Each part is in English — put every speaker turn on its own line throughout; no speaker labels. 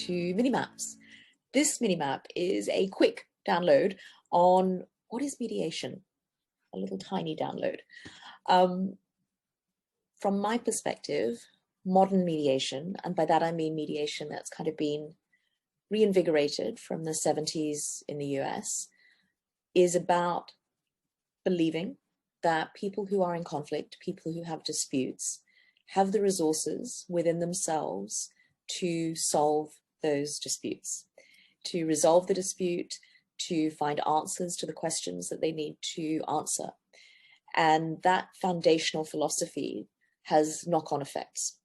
to Minimaps. This Minimap is a quick download on what is mediation, a little tiny download. From my perspective, modern mediation, and by that I mean mediation that's kind of been reinvigorated from the 70s in the US, is about believing that people who are in conflict, people who have disputes, have the resources within themselves to solve those disputes, to resolve the dispute, to find answers to the questions that they need to answer. And that foundational philosophy has knock-on effects.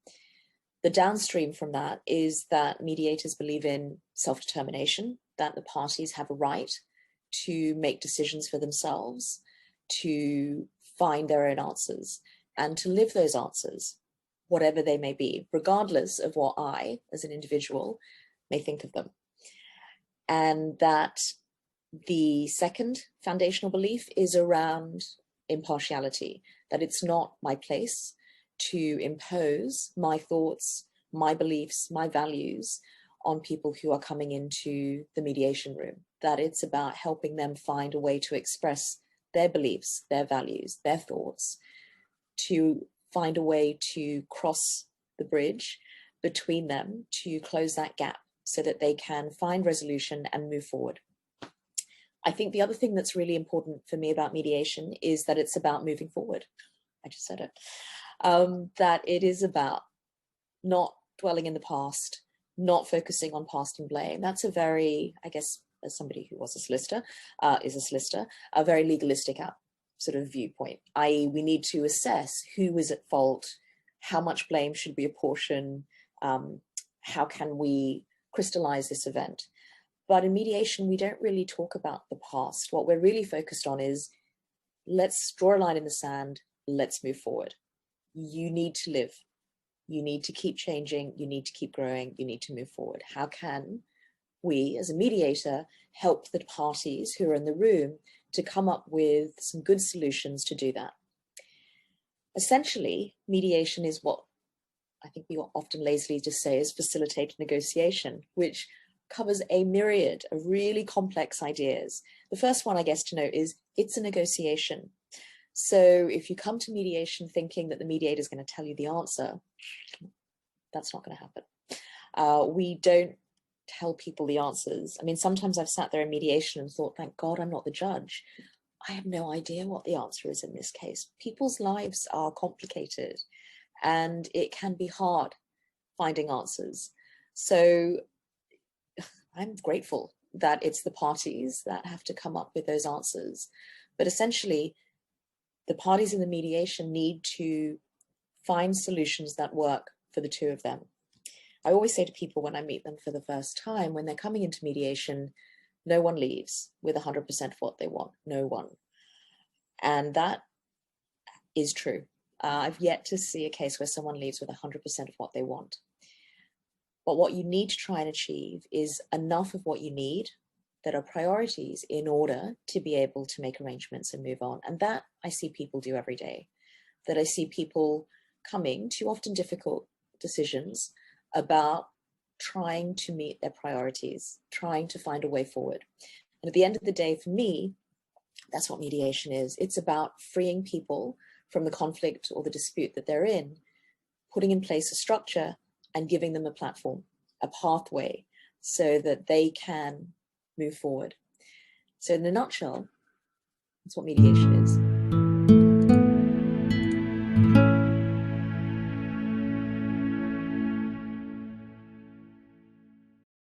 The downstream from that is that mediators believe in self-determination, that the parties have a right to make decisions for themselves, to find their own answers, and to live those answers, whatever they may be, regardless of what I, as an individual, may think of them. And that the second foundational belief is around impartiality, that it's not my place to impose my thoughts, my beliefs, my values on people who are coming into the mediation room, that it's about helping them find a way to express their beliefs, their values, their thoughts, to find a way to cross the bridge between them, to close that gap so that they can find resolution and move forward. I think the other thing that's really important for me about mediation is that it's about moving forward. I just said it. That it is about not dwelling in the past, not focusing on past and blame. That's a very, I guess, as somebody who was a solicitor, a very legalistic sort of viewpoint, i.e. we need to assess who is at fault, how much blame should be apportioned, how can we crystallize this event. But in mediation, we don't really talk about the past. What we're really focused on is, let's draw a line in the sand, let's move forward. You need to live. You need to keep changing. You need to keep growing. You need to move forward. How can we, as a mediator, help the parties who are in the room to come up with some good solutions to do that? Essentially, mediation is what I think we often lazily just say is facilitated negotiation, which covers a myriad of really complex ideas. The first one, I guess, to note is it's a negotiation. So if you come to mediation thinking that the mediator is going to tell you the answer, that's not going to happen. We don't tell people the answers. I mean, sometimes I've sat there in mediation and thought, thank God I'm not the judge. I have no idea what the answer is in this case. People's lives are complicated and it can be hard finding answers. So I'm grateful that it's the parties that have to come up with those answers. But essentially, the parties in the mediation need to find solutions that work for the two of them. I always say to people when I meet them for the first time, when they're coming into mediation, no one leaves with 100% of what they want, no one. And that is true. I've yet to see a case where someone leaves with 100% of what they want. But what you need to try and achieve is enough of what you need that are priorities in order to be able to make arrangements and move on. And that I see people do every day, that I see people coming to often difficult decisions about trying to meet their priorities, trying to find a way forward. And at the end of the day, for me, that's what mediation is. It's about freeing people from the conflict or the dispute that they're in, putting in place a structure and giving them a platform, a pathway, so that they can move forward. So in a nutshell, that's what mediation is.